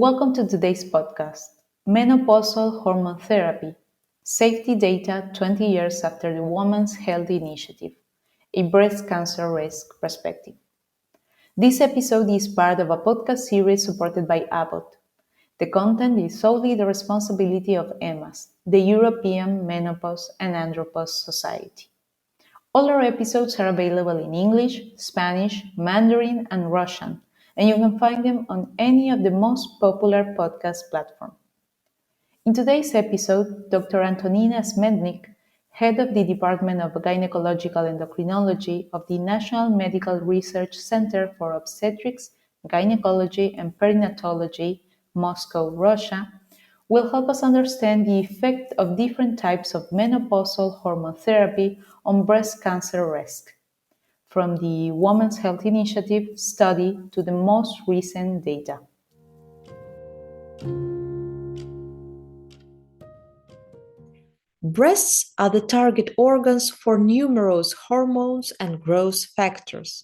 Welcome to today's podcast, Menopausal Hormone Therapy, Safety Data 20 Years After the Women's Health Initiative, a Breast Cancer Risk Perspective. This episode is part of a podcast series supported by Abbott. The content is solely the responsibility of EMAS, the European Menopause and Andropause Society. All our episodes are available in English, Spanish, Mandarin, and Russian, and you can find them on any of the most popular podcast platforms. In today's episode, Dr. Antonina Smetnik, head of the Department of Gynecological Endocrinology of the National Medical Research Center for Obstetrics, Gynecology, and Perinatology, Moscow, Russia, will help us understand the effect of different types of menopausal hormone therapy on breast cancer risk, from the Women's Health Initiative study to the most recent data. Breasts are the target organs for numerous hormones and growth factors,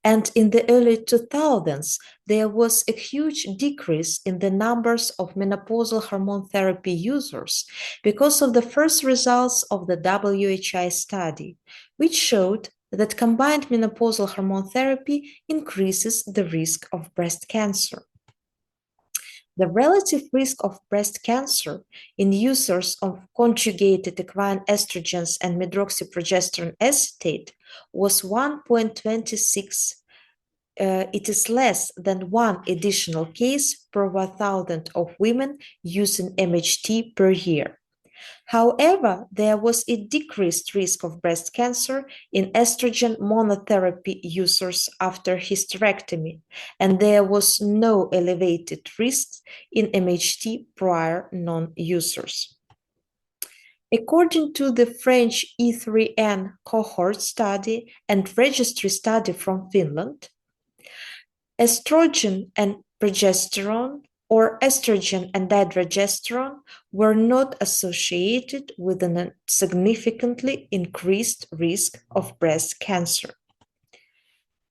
and in the early 2000s, there was a huge decrease in the numbers of menopausal hormone therapy users because of the first results of the WHI study, which showed that combined menopausal hormone therapy increases the risk of breast cancer. The relative risk of breast cancer in users of conjugated equine estrogens and medroxyprogesterone acetate was 1.26. It is less than one additional case per 1,000 of women using MHT per year. However, there was a decreased risk of breast cancer in estrogen monotherapy users after hysterectomy, and there was no elevated risk in MHT prior non-users. According to the French E3N cohort study and registry study from Finland, estrogen and progesterone or estrogen and dydrogesterone were not associated with a significantly increased risk of breast cancer.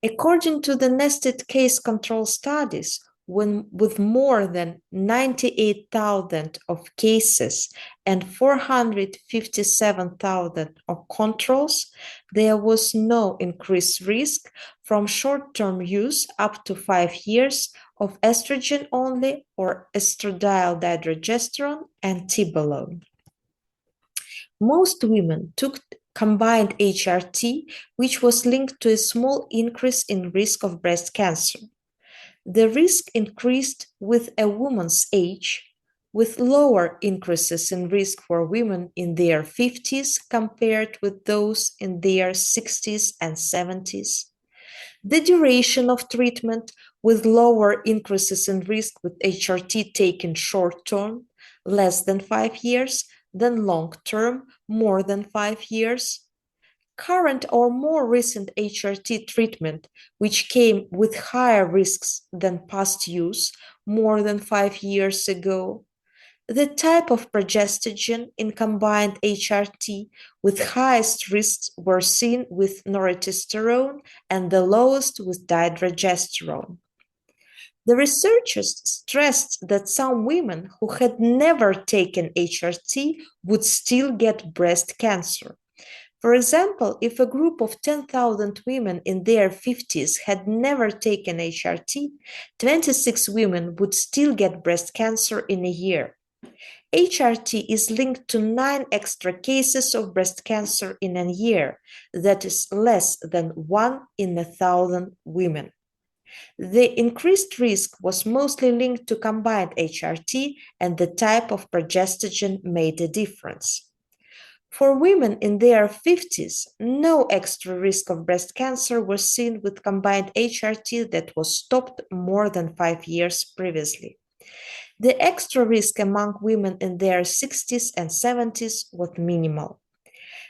According to the nested case control studies, with more than 98,000 of cases and 457,000 of controls, there was no increased risk from short-term use up to 5 years of estrogen only or estradiol dydrogesterone and tibolone. Most women took combined HRT, which was linked to a small increase in risk of breast cancer. The risk increased with a woman's age, with lower increases in risk for women in their 50s compared with those in their 60s and 70s. The duration of treatment, with lower increases in risk with HRT taken short-term, less than 5 years, than long-term, more than 5 years. Current or more recent HRT treatment, which came with higher risks than past use more than 5 years ago. The type of progestogen in combined HRT with highest risks were seen with noritestosterone and the lowest with dydrogesterone. The researchers stressed that some women who had never taken HRT would still get breast cancer. For example, if a group of 10,000 women in their 50s had never taken HRT, 26 women would still get breast cancer in a year. HRT is linked to 9 extra cases of breast cancer in a year, that is less than 1 in 1,000 women. The increased risk was mostly linked to combined HRT, and the type of progestogen made a difference. For women in their 50s, no extra risk of breast cancer was seen with combined HRT that was stopped more than 5 years previously. The extra risk among women in their 60s and 70s was minimal.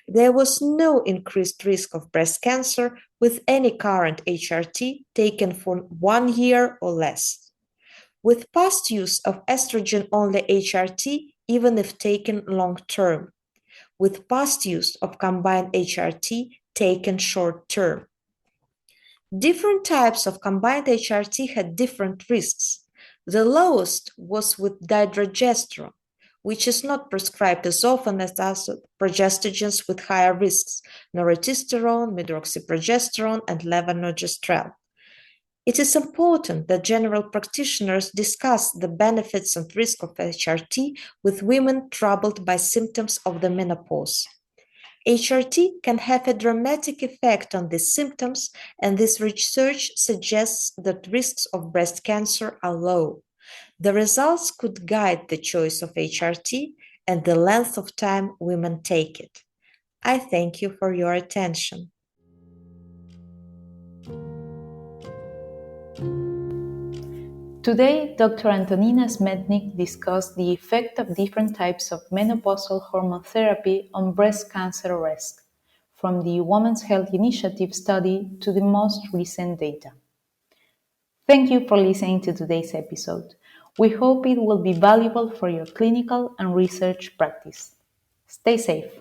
There was no increased risk of breast cancer with any current HRT taken for 1 year or less. With past use of estrogen-only HRT, even if taken long-term. With past use of combined HRT taken short-term. Different types of combined HRT had different risks. The lowest was with dydrogesterone, which is not prescribed as often as progestogens with higher risks, noritesterone, medroxyprogesterone, and levonorgestrel. It is important that general practitioners discuss the benefits and risk of HRT with women troubled by symptoms of the menopause. HRT can have a dramatic effect on these symptoms, and this research suggests that risks of breast cancer are low. The results could guide the choice of HRT and the length of time women take it. I thank you for your attention. Today, Dr. Antonina Smetnik discussed the effect of different types of menopausal hormone therapy on breast cancer risk, from the Women's Health Initiative study to the most recent data. Thank you for listening to today's episode. We hope it will be valuable for your clinical and research practice. Stay safe.